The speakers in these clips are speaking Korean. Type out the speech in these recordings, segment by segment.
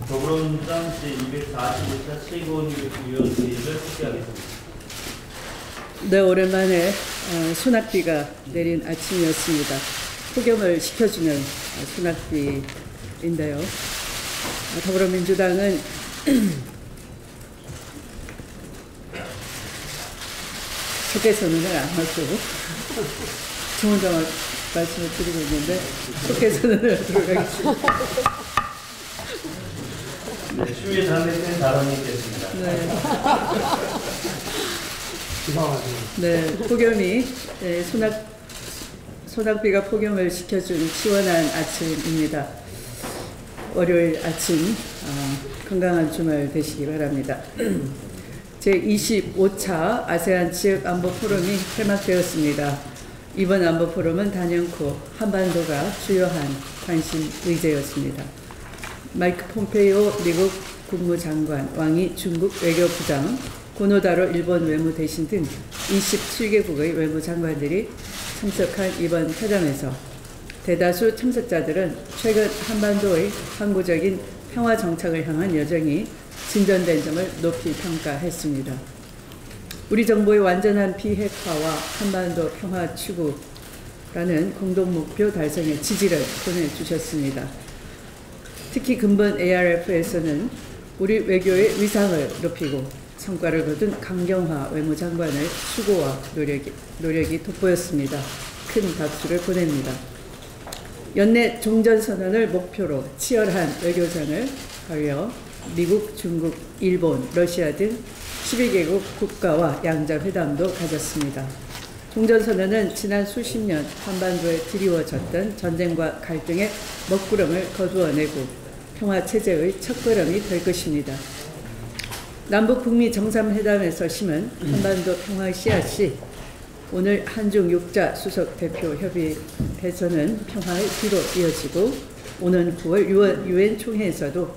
더불어민주당 제245차 최고위원 회의를 소개하겠습니다. 네, 오랜만에 소낙비가 내린 아침이었습니다. 폭염을 식혀주는 소낙비인데요. 더불어민주당은 소개 선언을 안 하고 저 혼자 말씀을 드리고 있는데 소개 선언을 하도록 하겠습니다. 네, 추위에 잠겼던 발언이 있겠습니다. 네, 폭염이 소낙비가 폭염을 식혀준 시원한 아침입니다. 월요일 아침 건강한 주말 되시기 바랍니다. 제25차 아세안 지역 안보 포럼이 개막되었습니다. 이번 안보 포럼은 단연코 한반도가 주요한 관심 의제였습니다. 마이크 폼페이오 미국 국무장관, 왕이 중국 외교부장, 고노다로 일본 외무대신 등 27개국의 외무장관들이 참석한 이번 회담에서 대다수 참석자들은 최근 한반도의 항구적인 평화 정착을 향한 여정이 진전된 점을 높이 평가했습니다. 우리 정부의 완전한 비핵화와 한반도 평화 추구라는 공동 목표 달성에 지지를 보내주셨습니다. 특히 근본 ARF에서는 우리 외교의 위상을 높이고 성과를 거둔 강경화 외무장관의 수고와 노력이 돋보였습니다. 큰 박수를 보냅니다. 연내 종전선언을 목표로 치열한 외교전을 벌여 미국, 중국, 일본, 러시아 등 12개국 국가와 양자회담도 가졌습니다. 종전선언은 지난 수십 년 한반도에 드리워졌던 전쟁과 갈등의 먹구름을 거두어내고 평화체제의 첫걸음이 될 것입니다. 남북 북미 정상회담에서 심은 한반도 평화의 씨앗이 오늘 한중 육자 수석 대표 협의회에서는 평화의 뒤로 이어지고 오는 9월 유엔 총회에서도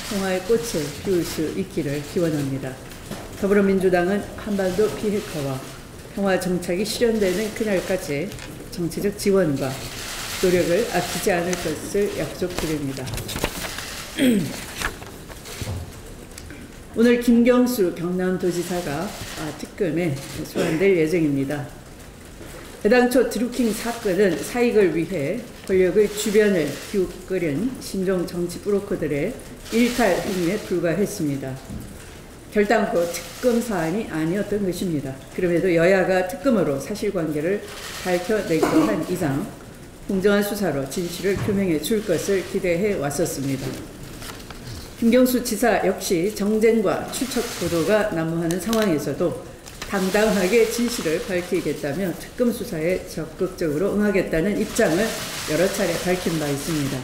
평화의 꽃을 피울 수 있기를 기원합니다. 더불어민주당은 한반도 비핵화와 평화 정착이 실현되는 그날까지 정치적 지원과 노력을 아끼지 않을 것을 약속드립니다. 오늘 김경수 경남도지사가 특검에 소환될 예정입니다. 애당초 드루킹 사건은 사익을 위해 권력의 주변을 기웃거린 신종 정치 브로커들의 일탈 행위에 불과했습니다. 결단코 특검 사안이 아니었던 것입니다. 그럼에도 여야가 특검으로 사실관계를 밝혀내기로 한 이상 공정한 수사로 진실을 규명해 줄 것을 기대해 왔었습니다. 김경수 지사 역시 정쟁과 추측 보도가 난무하는 상황에서도 당당하게 진실을 밝히겠다며 특검 수사에 적극적으로 응하겠다는 입장을 여러 차례 밝힌 바 있습니다.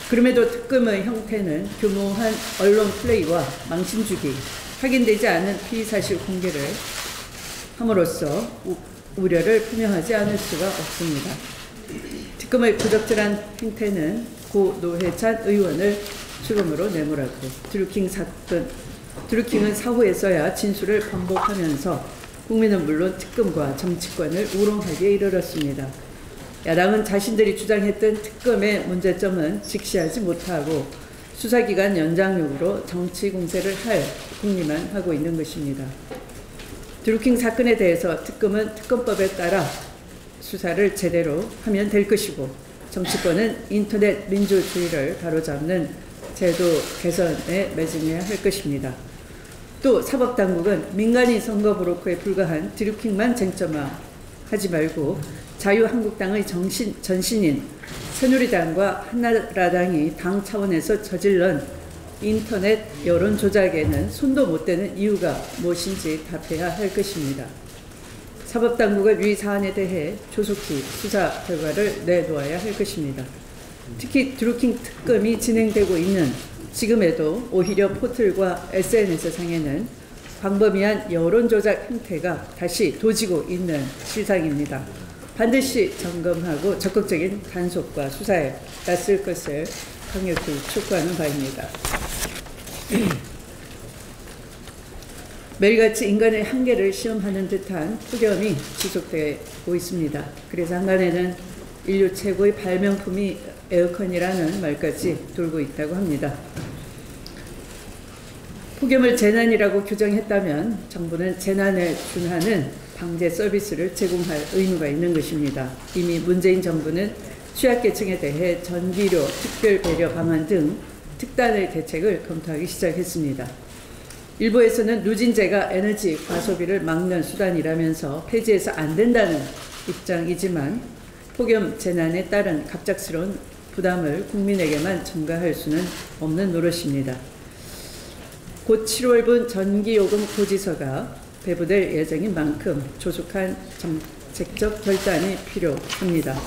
그럼에도 특검의 형태는 교모한 언론 플레이와 망신주기, 확인되지 않은 피의사실 공개를 함으로써 우려를 표명하지 않을 수가 없습니다. 특검의 부적절한 행태는 고 노회찬 의원을 추금으로 내몰았고 드루킹은 사후에서야 진술을 번복하면서 국민은 물론 특검과 정치권을 우롱하게 이르렀습니다. 야당은 자신들이 주장했던 특검의 문제점은 직시하지 못하고 수사기간 연장용으로 정치 공세를 할 궁리만 하고 있는 것입니다. 드루킹 사건에 대해서 특검은 특검법에 따라 수사를 제대로 하면 될 것이고 정치권은 인터넷 민주주의를 바로잡는 제도 개선에 매진해야 할 것입니다. 또 사법당국은 민간인 선거 브로커에 불과한 드루킹만 쟁점화하지 말고 자유한국당의 전신인 새누리당과 한나라당이 당 차원에서 저질른 인터넷 여론 조작에는 손도 못 대는 이유가 무엇인지 답해야 할 것입니다. 사법당국은 위 사안에 대해 조속히 수사 결과를 내놓아야 할 것입니다. 특히 드루킹 특검이 진행되고 있는 지금에도 오히려 포털과 SNS상에는 광범위한 여론조작 형태가 다시 도지고 있는 실상입니다. 반드시 점검하고 적극적인 단속과 수사에 나설 것을 강력히 촉구하는 바입니다. 매일같이 인간의 한계를 시험하는 듯한 폭염이 지속되고 있습니다. 그래서 한간에는 인류 최고의 발명품이 에어컨이라는 말까지 돌고 있다고 합니다. 폭염을 재난이라고 규정했다면 정부는 재난에 준하는 방제 서비스를 제공할 의무가 있는 것입니다. 이미 문재인 정부는 취약계층에 대해 전기료 특별 배려 방안 등 특단의 대책을 검토하기 시작했습니다. 일부에서는 누진제가 에너지 과소비를 막는 수단이라면서 폐지해서 안 된다는 입장이지만 폭염 재난에 따른 갑작스러운 부담을 국민에게만 전가할 수는 없는 노릇입니다. 곧 7월분 전기요금 고지서가 배부될 예정인 만큼 조속한 정책적 결단이 필요합니다.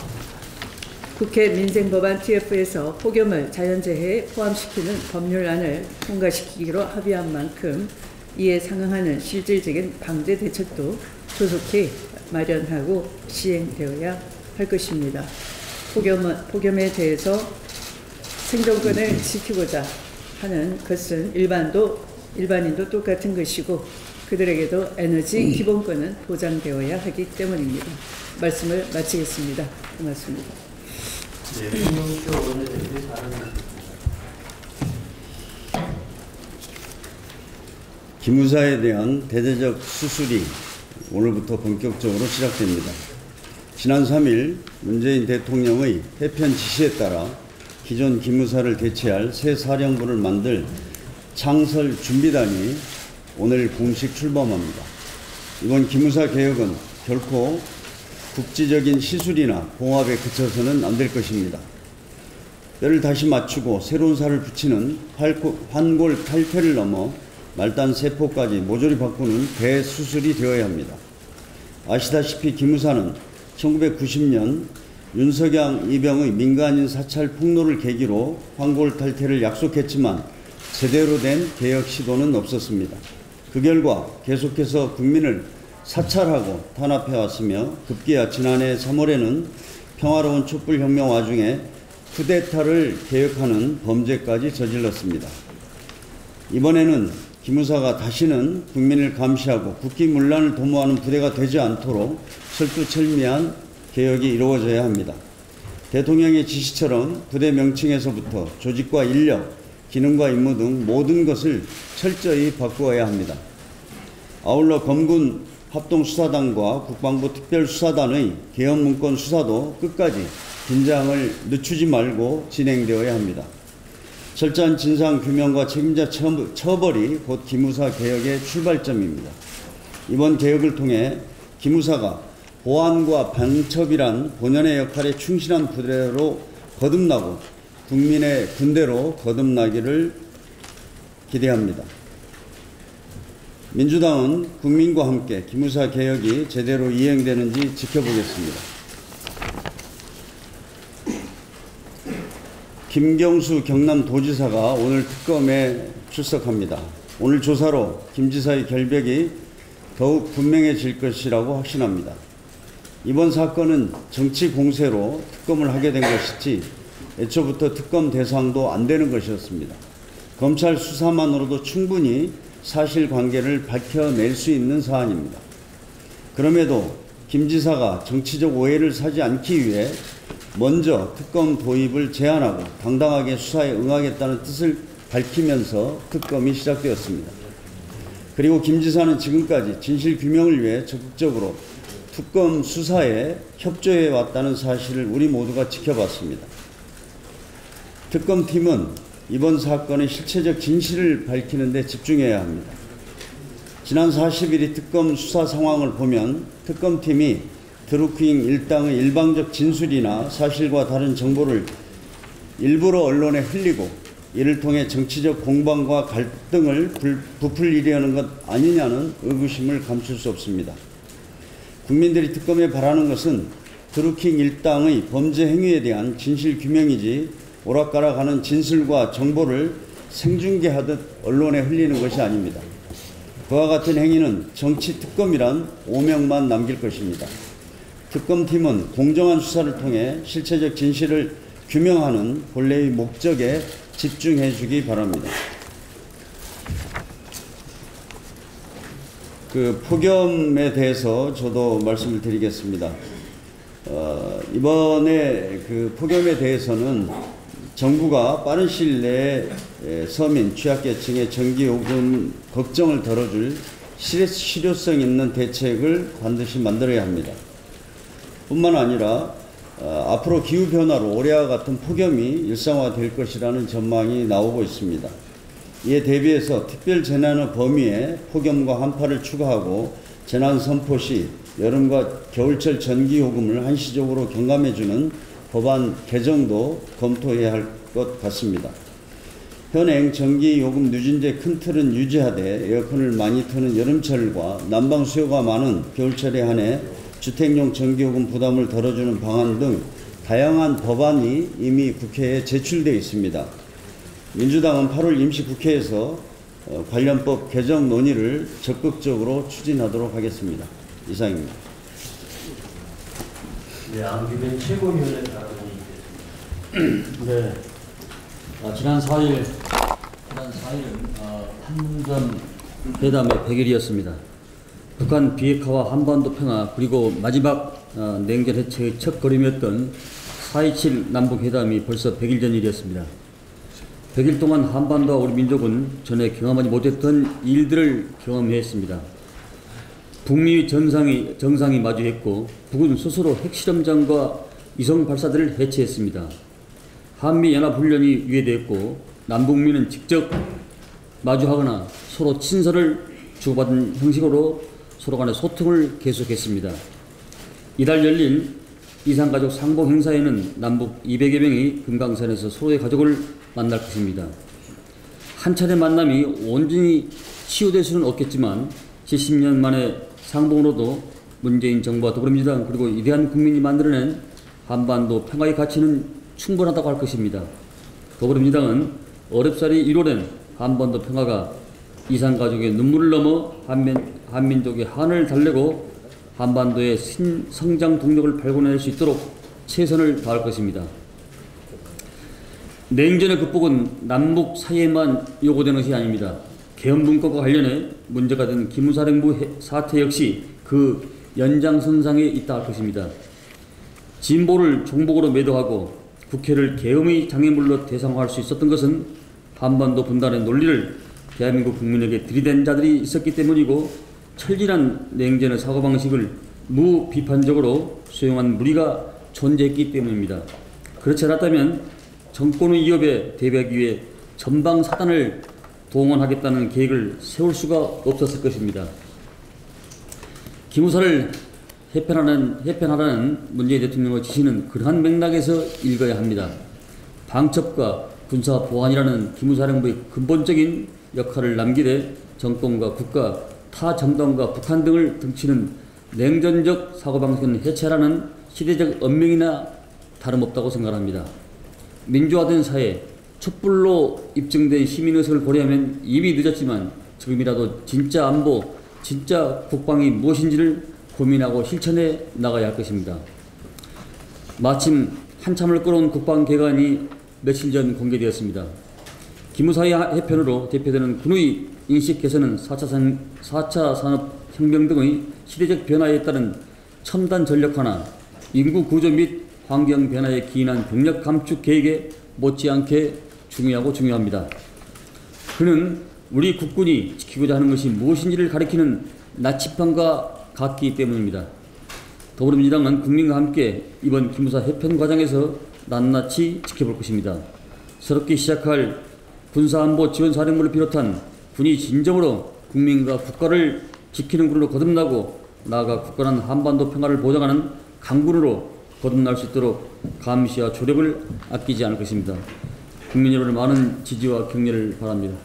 국회 민생법안 TF에서 폭염을 자연재해에 포함시키는 법률안을 통과시키기로 합의한 만큼 이에 상응하는 실질적인 방제 대책도 조속히 마련하고 시행되어야 할 것입니다. 폭염에 대해서 생존권을 지키고자 하는 것은 일반인도 똑같은 것이고 그들에게도 에너지 기본권은 보장되어야 하기 때문입니다. 말씀을 마치겠습니다. 고맙습니다. 네, 김용표 원내대표의 발언을 기무사에 대한 대대적 수술이 오늘부터 본격적으로 시작됩니다. 지난 3일 문재인 대통령의 해편 지시에 따라 기존 기무사를 대체할 새 사령부를 만들 창설 준비단이 오늘 공식 출범합니다. 이번 기무사 개혁은 결코 국지적인 시술이나 봉합에 그쳐서는 안 될 것입니다. 뼈를 다시 맞추고 새로운 살을 붙이는 환골 탈퇴를 넘어 말단 세포까지 모조리 바꾸는 대수술이 되어야 합니다. 아시다시피 기무사는 1990년 윤석양 이병의 민간인 사찰 폭로를 계기로 환골 탈퇴를 약속했지만 제대로 된 개혁 시도는 없었습니다. 그 결과 계속해서 국민을 사찰하고 탄압해왔으며 급기야 지난해 3월에는 평화로운 촛불혁명 와중에 쿠데타를 계획하는 범죄까지 저질렀습니다. 이번에는 기무사가 다시는 국민을 감시하고 국기문란을 도모하는 부대가 되지 않도록 철두철미한 개혁이 이루어져야 합니다. 대통령의 지시처럼 부대 명칭에서부터 조직과 인력, 기능과 임무 등 모든 것을 철저히 바꾸어야 합니다. 아울러 검군 합동수사단과 국방부 특별수사단의 계엄문건 수사도 끝까지 긴장을 늦추지 말고 진행되어야 합니다. 철저한 진상규명과 책임자 처벌이 곧 기무사 개혁의 출발점입니다. 이번 개혁을 통해 기무사가 보안과 방첩이란 본연의 역할에 충실한 부대로 거듭나고 국민의 군대로 거듭나기를 기대합니다. 민주당은 국민과 함께 기무사 개혁이 제대로 이행되는지 지켜보겠습니다. 김경수 경남도지사가 오늘 특검에 출석합니다. 오늘 조사로 김 지사의 결백이 더욱 분명해질 것이라고 확신합니다. 이번 사건은 정치 공세로 특검을 하게 된 것이지 애초부터 특검 대상도 안 되는 것이었습니다. 검찰 수사만으로도 충분히 사실관계를 밝혀낼 수 있는 사안입니다. 그럼에도 김 지사가 정치적 오해를 사지 않기 위해 먼저 특검 도입을 제안하고 당당하게 수사에 응하겠다는 뜻을 밝히면서 특검이 시작되었습니다. 그리고 김 지사는 지금까지 진실규명을 위해 적극적으로 특검 수사에 협조해 왔다는 사실을 우리 모두가 지켜봤습니다. 특검팀은 이번 사건의 실체적 진실을 밝히는 데 집중해야 합니다. 지난 40일이 특검 수사 상황을 보면 특검팀이 드루킹 일당의 일방적 진술이나 사실과 다른 정보를 일부러 언론에 흘리고 이를 통해 정치적 공방과 갈등을 부풀리려는 것 아니냐는 의구심을 감출 수 없습니다. 국민들이 특검에 바라는 것은 드루킹 일당의 범죄 행위에 대한 진실 규명이지 오락가락하는 진술과 정보를 생중계하듯 언론에 흘리는 것이 아닙니다. 그와 같은 행위는 정치 특검이란 오명만 남길 것입니다. 특검팀은 공정한 수사를 통해 실체적 진실을 규명하는 본래의 목적에 집중해 주기 바랍니다. 폭염에 대해서 저도 말씀을 드리겠습니다. 이번에 폭염에 대해서는 정부가 빠른 시일 내에 서민, 취약계층의 전기요금 걱정을 덜어줄 실효성 있는 대책을 반드시 만들어야 합니다. 뿐만 아니라 앞으로 기후변화로 올해와 같은 폭염이 일상화될 것이라는 전망이 나오고 있습니다. 이에 대비해서 특별재난의 범위에 폭염과 한파를 추가하고 재난 선포 시 여름과 겨울철 전기요금을 한시적으로 경감해주는 법안 개정도 검토해야 할 것 같습니다. 현행 전기요금 누진제 큰 틀은 유지하되 에어컨을 많이 트는 여름철과 난방 수요가 많은 겨울철에 한해 주택용 전기요금 부담을 덜어주는 방안 등 다양한 법안이 이미 국회에 제출되어 있습니다. 민주당은 8월 임시국회에서 관련법 개정 논의를 적극적으로 추진하도록 하겠습니다. 이상입니다. 네, 안규빈 최고위원의 발언이 있겠습니다. 네. 지난 4일은 판문점 회담의 100일이었습니다. 북한 비핵화와 한반도 평화 그리고 마지막 냉전 해체의 첫 걸음이었던 4.27 남북회담이 벌써 100일 전 일이었습니다. 100일 동안 한반도와 우리 민족은 전에 경험하지 못했던 일들을 경험했습니다. 북미 정상이 마주했고 북은 스스로 핵실험장과 위성 발사들을 해체했습니다. 한미 연합훈련이 유예되었고 남북미는 직접 마주하거나 서로 친서를 주고받은 형식으로 서로 간의 소통을 계속했습니다. 이달 열린 이산가족 상봉 행사에는 남북 200여 명이 금강산에서 서로의 가족을 만날 것입니다. 한 차례 만남이 온전히 치유될 수는 없겠지만 70년 만에 상봉으로도 문재인 정부와 더불어민주당 그리고 위대한 국민이 만들어낸 한반도 평화의 가치는 충분하다고 할 것입니다. 더불어민주당은 어렵사리 이뤄낸 한반도 평화가 이산가족의 눈물을 넘어 한민족의 한을 달래고 한반도의 신성장 동력을 발견할 수 있도록 최선을 다할 것입니다. 냉전의 극복은 남북 사이에만 요구되는 것이 아닙니다. 계엄문법과 관련해 문제가 된 기무사령부 사태 역시 그 연장선상에 있다 할 것입니다. 진보를 종복으로 매도하고 국회를 계엄의 장애물로 대상화할 수 있었던 것은 한반도 분단의 논리를 대한민국 국민에게 들이댄 자들이 있었기 때문이고 철진한 냉전의 사고방식을 무비판적으로 수용한 무리가 존재했기 때문입니다. 그렇지 않았다면 정권의 위협에 대비하기 위해 전방사단을 동원하겠다는 계획을 세울 수가 없었을 것입니다. 기무사를 해편하라는 문재인 대통령의 지시는 그러한 맥락에서 읽어야 합니다. 방첩과 군사 보안이라는 기무사령부의 근본적인 역할을 남기되 정권과 국가, 타 정당과 북한 등을 등치는 냉전적 사고방식은 해체하라는 시대적 언명이나 다름없다고 생각합니다. 민주화된 사회, 촛불로 입증된 시민의식을 고려하면 이미 늦었지만 지금이라도 진짜 안보, 진짜 국방이 무엇인지를 고민하고 실천해 나가야 할 것입니다. 마침 한참을 끌어온 국방개관이 며칠 전 공개되었습니다. 기무사의 해편으로 대표되는 군의 인식 개선은 4차 산업혁명 등의 시대적 변화에 따른 첨단 전력화나 인구 구조 및 환경 변화에 기인한 병력 감축 계획에 못지않게 중요합니다. 그는 우리 국군이 지키고자 하는 것이 무엇인지를 가리키는 나치판과 같기 때문입니다. 더불어민주당은 국민과 함께 이번 기무사 해편 과정에서 낱낱이 지켜볼 것입니다. 새롭게 시작할 군사안보지원사령부를 비롯한 군이 진정으로 국민과 국가를 지키는 군으로 거듭나고 나아가 굳건한 한반도 평화를 보장하는 강군으로 거듭날 수 있도록 감시와 조력을 아끼지 않을 것입니다. 국민 여러분의 많은 지지와 격려를 바랍니다.